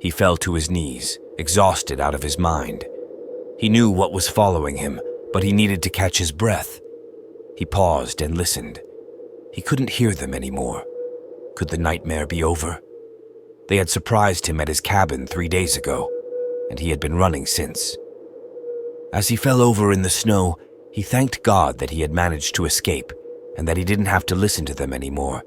He fell to his knees, exhausted out of his mind. He knew what was following him, but he needed to catch his breath. He paused and listened. He couldn't hear them anymore. Could the nightmare be over? They had surprised him at his cabin 3 days ago, and he had been running since. As he fell over in the snow, he thanked God that he had managed to escape and that he didn't have to listen to them anymore.